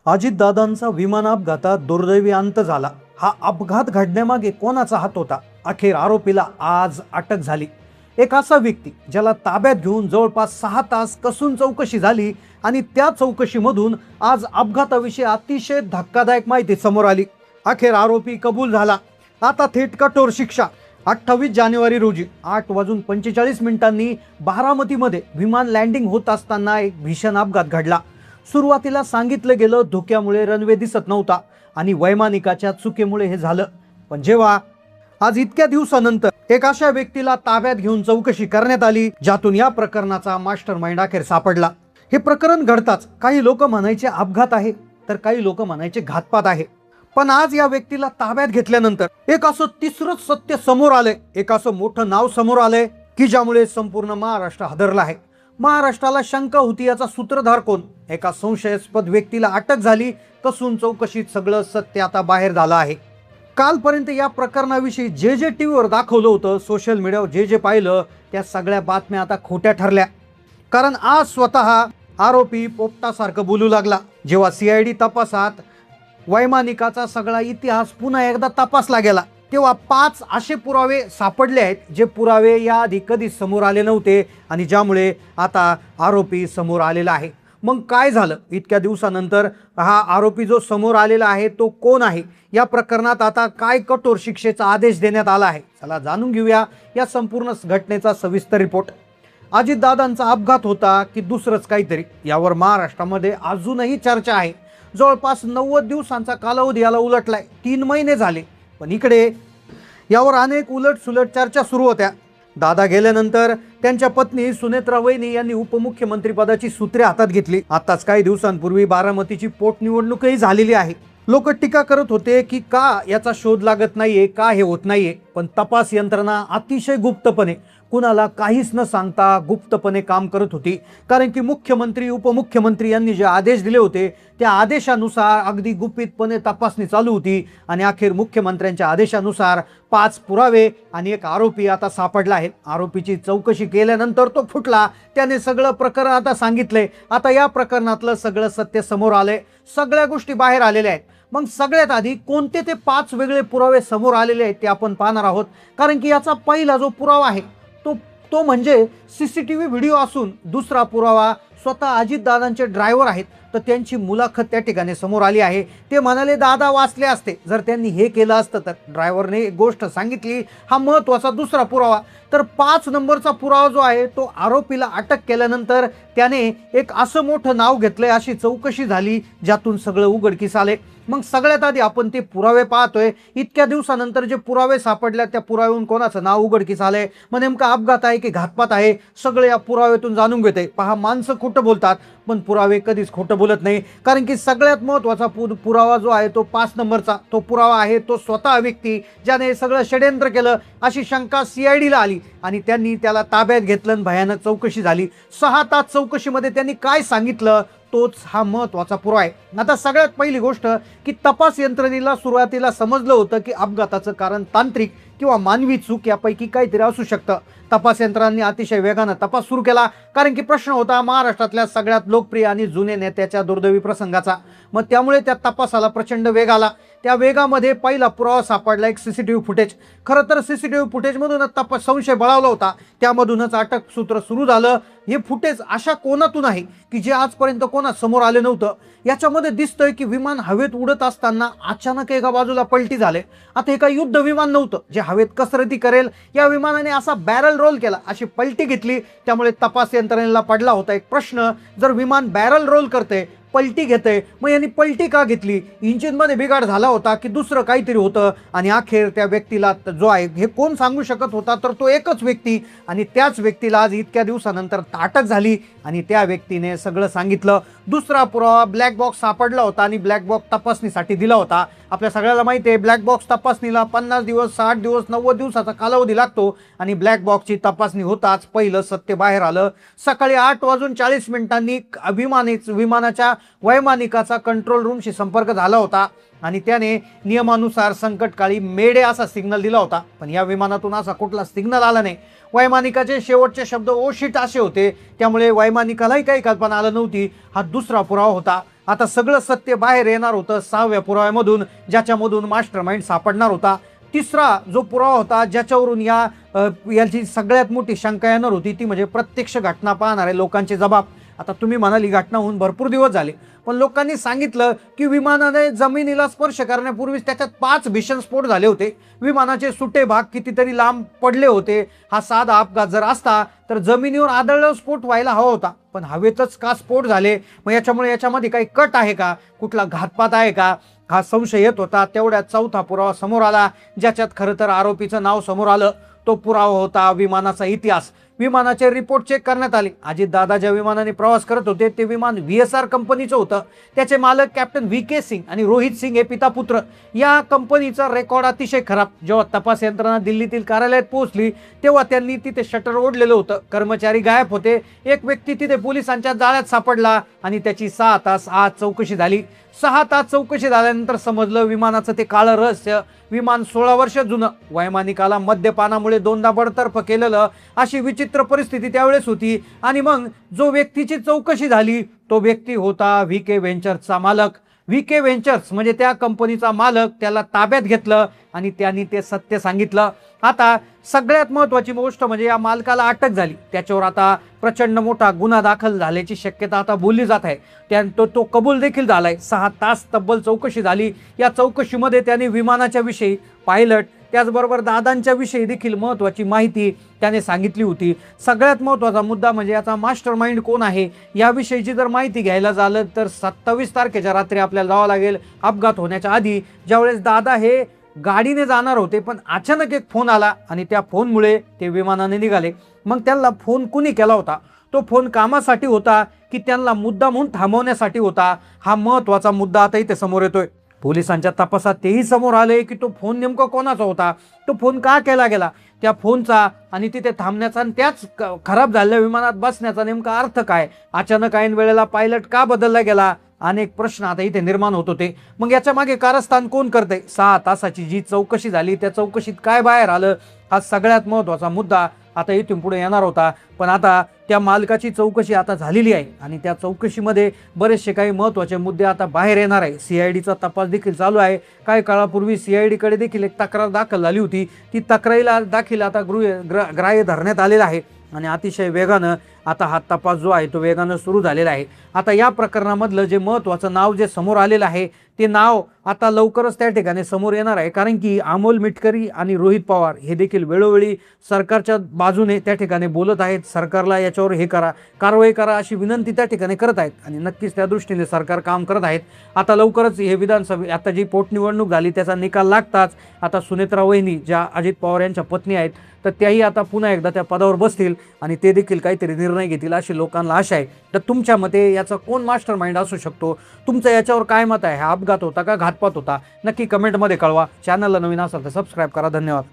अजितदादांचा विमान अपघातात दुर्दैवी अंत झाला। हा अपघात घडण्यामागे कोणाचा हात होता? अखेर आरोपीला आज अटक झाली। एक असा व्यक्ती ज्याला ताब्यात घेऊन जवळपास 6 तास कसून चौकशी झाली आणि त्या चौकशीमधून आज अपघाताविषयी अतिशय धक्कादायक माहिती समोर आली। अखेर आरोपी कबूल झाला। आता थेट कठोर शिक्षा। 28 जानेवारी रोजी 8:45 बारामतीमध्ये विमान लँडिंग होत असताना एक भीषण अपघात घडला। सुरुवातीला सांगितलं गेलं धोक्यामुळे रनवे दिसत नव्हता आणि वैमानिकाच्या चुकीमुळे हे झालं। पण जेव्हा आज इतक्या दिवसानंतर एक अशा व्यक्तीला ताब्यात घेऊन चौकशी करण्यात आली ज्यातून या प्रकरणाचा मास्टरमाइंड अखेर सापडला। हे प्रकरण घडताच काही लोक म्हणायचे अपघात आहे, तर काही लोक म्हणायचे घातपात आहे। पण आज या व्यक्तीला ताब्यात घेतल्यानंतर एक असं तिसरंच सत्य समोर आलंय, एक असं मोठं नाव समोर आलंय की ज्यामुळे संपूर्ण महाराष्ट्र हादरला आहे। महाराष्ट्राला शंका होती याचा सूत्रधार कोण? एका संशयास्पद व्यक्तीला अटक झाली। कसून चौकशीत सगळं सत्य आता बाहेर झालं आहे। कालपर्यंत या प्रकरणाविषयी जे टीव्हीवर दाखवलं होतं, सोशल मीडियावर जे पाहिलं, त्या सगळ्या बातम्या आता खोट्या ठरल्या। कारण आज स्वतः आरोपी पोपटासारखं बोलू लागला। जेव्हा CID तपासात वैमानिकाचा सगळा इतिहास पुन्हा एकदा तपासला गेला तेव्हा 5 असे पुरावे सापडले आहेत जे पुरावे याआधी कधी समोर आले नव्हते आणि ज्यामुळे आता आरोपी समोर आलेला आहे। मग काय झालं? इतक्या दिवसानंतर हा आरोपी जो समोर आलेला आहे तो कोण आहे? या प्रकरणात आता काय कठोर शिक्षेचा आदेश देण्यात आला आहे? चला जाणून घेऊया या संपूर्ण घटनेचा सविस्तर रिपोर्ट। अजितदादांचा अपघात होता की दुसरंच काहीतरी, यावर महाराष्ट्रामध्ये अजूनही चर्चा आहे। जवळपास 90 दिवसांचा कालावधी याला उलटलाय, 3 महिने झाले। पण इकडे यावर अनेक उलटसुलट चर्चा सुरू होत्या। दादा गेल्यानंतर त्यांच्या पत्नी सुनेत्रा वहिनी यांनी उपमुख्यमंत्री पदाची सूत्रे हातात घेतली। आताच काही दिवसांपूर्वी बारामतीची पोटनिवडणूकही झालेली आहे। लोक टीका करत होते की का याचा शोध लागत नाहीये, का हे होत नाहीये। पण तपास यंत्रणा अतिशय गुप्तपणे, कुणाला काहीच न सांगता गुप्तपणे काम करत होती। कारण की मुख्यमंत्री उपमुख्यमंत्री यांनी जे आदेश दिले होते त्या आदेशानुसार अगदी गुपितपणे तपासणी चालू होती आणि अखेर मुख्यमंत्र्यांच्या आदेशानुसार 5 पुरावे आणि एक आरोपी आता सापडला आहे। आरोपीची चौकशी केल्यानंतर तो फुटला, त्याने सगळं प्रकरण आता सांगितलंय। आता या प्रकरणातलं सगळं सत्य समोर आलंय, सगळ्या गोष्टी बाहेर आलेल्या आहेत। मग सगळ्यात आधी कोणते ते 5 वेगळे पुरावे समोर आलेले आहेत ते आपण पाहणार आहोत। कारण की याचा पहिला जो पुरावा आहे तो म्हणजे CCTV व्हिडिओ असून दुसरा पुरावा स्वतः अजितदादांचे ड्रायव्हर आहेत, तर त्यांची मुलाखत त्या ठिकाणी समोर आली आहे। ते म्हणाले दादा वाचले असते जर त्यांनी हे केलं असतं तर। ड्रायव्हरने एक गोष्ट सांगितली, हा महत्त्वाचा दुसरा पुरावा। तर 5 नंबरचा पुरावा जो आहे तो आरोपीला अटक केल्यानंतर त्याने एक असं मोठं नाव घेतलंय, अशी चौकशी झाली ज्यातून सगळं उघडकीस आले। मग सगळ्यात आधी आपण ते पुरावे पाहतोय। इतक्या दिवसानंतर जे पुरावे सापडल्या त्या पुराव्यावरून कोणाचं नाव उघडकीस आलंय, मग नेमका अपघात आहे की घातपात आहे, सगळे या पुराव्यातून जाणून घेते। पहा, माणसं खोटं बोलतात पण पुरावे कधीच खोटं बोलत नाही। कारण की सगळ्यात महत्त्वाचा पुरावा जो आहे तो 5 नंबरचा तो पुरावा आहे तो स्वतः व्यक्ती ज्याने सगळं षड्यंत्र केलं अशी शंका CIDला आली आणि त्यांनी त्याला ताब्यात घेतलं आणि भयानक चौकशी झाली। 6 तास चौकशीमध्ये त्यांनी काय सांगितलं तोच हा महत्त्वाचा पुरावा आहे। आता सगळ्यात पहिली गोष्ट की तपास यंत्रणेला सुरुवातीला समजलं होतं की अपघाताचं कारण तांत्रिक किंवा मानवी चूक यापैकी काहीतरी असू शकतं। तपास यंत्रणांनी अतिशय वेगानं तपास सुरू केला कारण की प्रश्न होता महाराष्ट्रातल्या सगळ्यात लोकप्रिय आणि जुने नेत्याच्या दुर्दैवी प्रसंगाचा। मग त्यामुळे त्या तपासाला प्रचंड वेग आला। त्या वेगामध्ये पहिला पुरावा सापडला एक CCTV फुटेज। खरं तर CCTV फुटेजमधूनच तपास संशय बळावला होता, त्यामधूनच अटक सूत्र सुरू झालं। हे फुटेज अशा कोणातून आहे की जे आजपर्यंत कोणा समोर आले नव्हतं। याच्यामध्ये दिसतंय की विमान हवेत उडत असताना अचानक एका बाजूला पलटी झाले। आता हे काही युद्ध विमान नव्हतं जे हवेत कसरती करेल, या विमानाने असा बॅरल रोल केला, अशी पलटी घेतली। त्यामुळे तपास यंत्रणेला पडला होता एक प्रश्न, जर विमान बॅरल रोल करते, पलटी घेते, मग यांनी पलटी का घेतली? इंजिनमध्ये बिघाड झाला होता की दुसरं काहीतरी होतं? आणि अखेर त्या व्यक्तीला जो आहे हे कोण सांगू शकत होता, तर तो एकच व्यक्ती आणि त्याच व्यक्तीला आज इतक्या दिवसानंतर अटक झाली आणि त्या व्यक्तीने सगळं सांगितलं। दुसरा पुरावा ब्लॅक बॉक्स सापडला होता आणि ब्लॅक बॉक्स तपासणीसाठी दिला होता। आपल्या सगळ्याला माहिती आहे ब्लॅक बॉक्स तपासणीला 50 दिवस, 60 दिवस, 90 दिवसाचा कालावधी लागतो आणि ब्लॅक बॉक्सची तपासणी होताच पहिलं सत्य बाहेर आलं। सकाळी 8:40 विमानाच्या वैमानिकाचा कंट्रोल रूमशी संपर्क झाला होता आणि त्याने नियमानुसार संकटकाळी मेडे असा सिग्नल दिला होता। पण या विमानातून असा कुठला सिग्नल आला नाही। वैमानिकाचे शेवटचे शब्द ओ शिट असे होते, त्यामुळे वैमानिकालाही काही कल्पना आली नव्हती। हा दुसरा पुरावा होता। आता सगळं सत्य बाहेर येणार होतं 6व्या पुराव्यामधून, ज्याच्यामधून मास्टरमाइंड सापडणार होता. तिसरा जो पुरावा होता ज्याच्यावरून याची सगळ्यात मोठी शंका येणार होती ती म्हणजे प्रत्यक्ष घटना पाहणाऱ्या लोकांचे जबाब. आता तुम्ही म्हणाली घटना होऊन भरपूर दिवस झाले, पण लोकांनी सांगितलं की विमानाने जमिनीला स्पर्श करण्यापूर्वीच त्याच्यात 5 भीषण स्फोट झाले होते. विमानाचे सुटे भाग कितीतरी लांब पडले होते. हा साधा अपघात जर असता तर जमिनीवर आदळल्यावर स्फोट व्हायला हवा होता, पण हवेतच का स्फोट झाले? मग याच्यामध्ये काही कट आहे का, कुठला घातपात आहे का, हा संशय येत होता. तेवढ्यात चौथा पुरावा समोर आला, ज्याच्यात खरं तर आरोपीचं नाव समोर आलं. तो पुरावा होता विमानाचा इतिहास. विमानाचे रिपोर्ट चेक करण्यात आले. अजितदादा ज्या विमानाने प्रवास करत होते ते विमान VSR कंपनीचं होतं. त्याचे मालक कॅप्टन VK सिंग आणि रोहित सिंग हे पिता पुत्र. या कंपनीचा रेकॉर्ड अतिशय खराब. जेव्हा तपास यंत्रणा दिल्लीतील कार्यालयात पोहोचली तेव्हा त्यांनी तिथे शटर ओढलेलं होतं. कर्मचारी गायब होते. एक व्यक्ती तिथे पोलिसांच्या जाळ्यात सापडला आणि त्याची 6 तास आत चौकशी झाली. 6 तास चौकशी झाल्यानंतर समजलं विमानाचं ते काळं रहस्य. विमान 16 वर्ष जुनं, वैमानिकाला मद्यपानामुळे 2दा बडतर्फ केलेलं, अशी विचित्र परिस्थिती त्यावेळेस होती. आणि मग जो व्यक्तीची चौकशी झाली तो व्यक्ती होता VK व्हेंचर्सचा मालक. VK व्हेंचर्स म्हणजे त्या कंपनीचा मालक. त्याला ताब्यात घेतलं आणि त्यांनी ते सत्य सांगितलं. आता सगळ्यात महत्त्वाची गोष्ट म्हणजे या मालकाला अटक झाली. त्याच्यावर आता प्रचंड मोठा गुन्हा दाखल झाल्याची शक्यता आता बोलली जात आहे. तो कबूल देखील झालाय. 6 तास तब्बल चौकशी झाली. या चौकशीमध्ये त्याने विमानाच्या विषयी, पायलट, त्याचबरोबर दादांच्या विषयी देखील महत्त्वाची माहिती त्याने सांगितली होती. सगळ्यात महत्त्वाचा मुद्दा म्हणजे याचा मास्टरमाइंड कोण आहे याविषयीची जर माहिती घ्यायला झालं तर 27 तारखेच्या रात्री आपल्याला जावं लागेल. अपघात होण्याच्या आधी ज्यावेळेस दादा हे गाडीने जाणार होते, पण अचानक एक फोन आला आणि त्या फोनमुळे ते विमानाने निघाले. मग त्यांना फोन कुणी केला होता? तो फोन कामासाठी होता की त्यांना मुद्दा म्हणून थांबवण्यासाठी होता? हा महत्त्वाचा मुद्दा आता इथे समोर येतोय. पोलिसांच्या तपासात तेही समोर आले की तो फोन नेमका कोणाचा होता, तो फोन का केला गेला, त्या फोनचा आणि तिथे थांबण्याचा आणि त्याच खराब झालेल्या विमानात बसण्याचा नेमका अर्थ काय, अचानक ऐन वेळेला पायलट का बदलला गेला, अनेक प्रश्न आता इथे निर्माण होत होते. मग याच्या मागे कारस्थान कोण करते? 6 तासाची जी चौकशी झाली त्या चौकशीत काय बाहेर आलं, हा सगळ्यात महत्त्वाचा मुद्दा आता इथून पुढे येणार होता. पण आता त्या मालकाची चौकशी आता झालेली आहे आणि त्या चौकशीमध्ये बरेचसे काही महत्त्वाचे मुद्दे आता बाहेर येणार आहे. CIDचा तपास देखील चालू आहे. काही काळापूर्वी CIDकडे देखील एक तक्रार दाखल झाली होती. ती तक्रारीला दाखल आता ग्राह्य धरण्यात आलेला आहे आणि अतिशय वेगानं आता हा तपास जो आहे तो वेगानं सुरू झालेला आहे. आता या प्रकरणामधलं जे महत्त्वाचं नाव जे समोर आलेलं आहे ते नाव आता लवकरच त्या ठिकाणी समोर येणार आहे. कारण की अमोल मिटकरी आणि रोहित पवार हे देखील वेळोवेळी सरकारच्या बाजूने त्या ठिकाणी बोलत आहेत. सरकारला याच्यावर हे करा, कारवाई करा अशी विनंती त्या ठिकाणी करत आहेत आणि नक्कीच त्या दृष्टीने सरकार काम करत आहेत. आता लवकरच हे विधानसभा, आता जी पोटनिवडणूक झाली त्याचा निकाल लागताच आता सुनेत्रा वहिनी ज्या अजित पवार यांच्या पत्नी आहेत तर त्याही आता पुन्हा एकदा त्या पदावर बसतील आणि ते देखील काहीतरी निर्णय घेतील अशी लोकांना आशा आहे. तर तुमच्या मते याचा कोण मास्टरमाइंड असू शकतो? तुमचं याच्यावर काय मत आहे? हा अपघात होता का घातपात होता? नक्की कमेंटमध्ये कळवा. चॅनलला नवीन असाल तर सबस्क्राईब करा. धन्यवाद.